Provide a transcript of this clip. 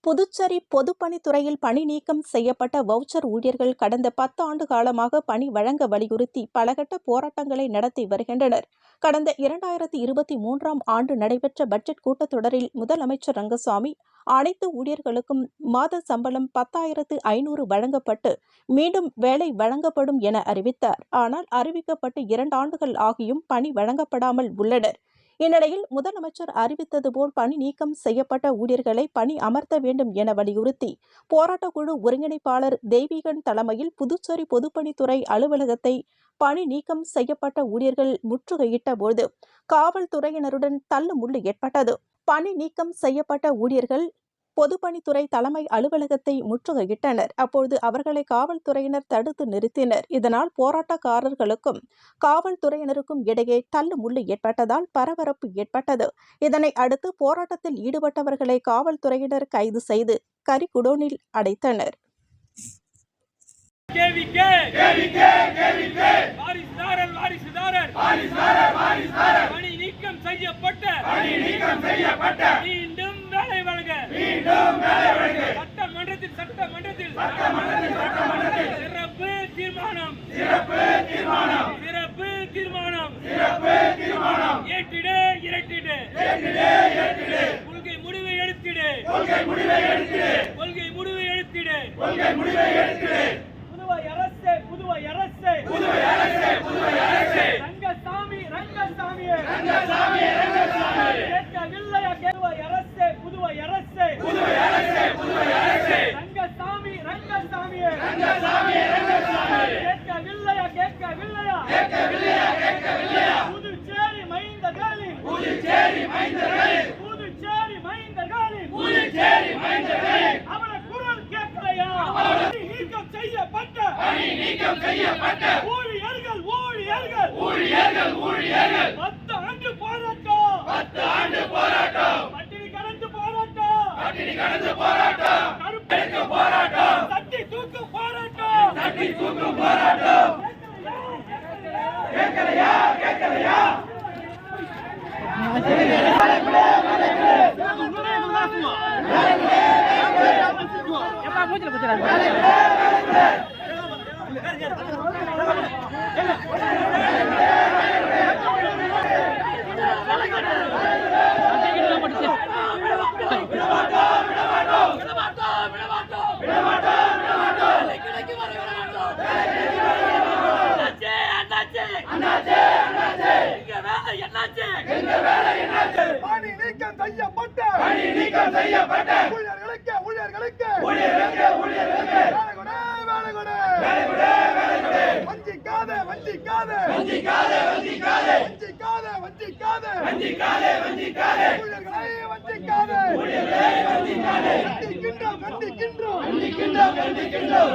புதுச்சேரி பொதுப்பணித்துறையில் பணி நீக்கம் செய்யப்பட்ட வவுச்சர் ஊழியர்கள் கடந்த 10 ஆண்டு காலமாக பணி வழங்க வலியுறுத்தி பலகட்ட போராட்டங்களை நடத்தி வருகின்றனர். கடந்த 2023ஆம் ஆண்டு நடைபெற்ற பட்ஜெட் கூட்டத்தொடரில் முதலமைச்சர் ரங்கசாமி அனைத்து ஊழியர்களுக்கும் மாத சம்பளம் 10,500 வழங்கப்பட்டு மீண்டும் வேலை வழங்கப்படும் என அறிவித்தார். ஆனால் அறிவிக்கப்பட்டு 2 ஆண்டுகள் ஆகியும் பணி வழங்கப்படாமல் உள்ளனர். இந்நிலையில் முதலமைச்சர் அறிவித்தது போல் பணி நீக்கம் செய்யப்பட்ட ஊழியர்களை பணி அமர்த்த வேண்டும் என வலியுறுத்தி போராட்டக்குழு ஒருங்கிணைப்பாளர் தெய்வீகன் தலைமையில் புதுச்சேரி பொதுப்பணித்துறை அலுவலகத்தை பணி நீக்கம் செய்யப்பட்ட ஊழியர்கள் முற்றுகையிட்ட போது காவல்துறையினருடன் தள்ளுமுள்ளு ஏற்பட்டது. பணி நீக்கம் செய்யப்பட்ட ஊழியர்கள் பொதுப்பணித்துறை தலைமை அலுவலகத்தை முற்றுகையிட்டனர். அப்போது அவர்களை காவல்துறையினர் தடுத்து நிறுத்தினர். இதனால் போராட்டக்காரர்களுக்கும் காவல்துறையினருக்கும் இடையே தள்ளுமுள்ளு ஏற்பட்டதால் பரபரப்பு ஏற்பட்டது. இதனை அடுத்து போராட்டத்தில் ஈடுபட்டவர்களை காவல்துறையினர் கைது செய்து கரிகுடோனில் அடைத்தனர். பணி நீக்கம் செய்யப்பட்ட சட்டமன்றத்தில் சிறப்பு தீர்மானம் ஏற்றிடு கொள்கை முடிவை எடுத்திடு புதுவை அரசே கேட்கவில்லையா புதுச்சேரி மைந்தர்களின் அவன குரல் கேட்கலையா? நீக்கம் செய்யப்பட்ட ஊழியர்கள் 10 ஆண்டு போராட்டம் பட்டினி கடந்து போராட்டம் சட்டி தூக்கும் போராட்டம் கேட்கலையா? பணி நீக்கம் செய்யப்பட்ட ஊழியர்களுக்கு வஞ்சிக்காதே கண்டிக்கின்றோம்.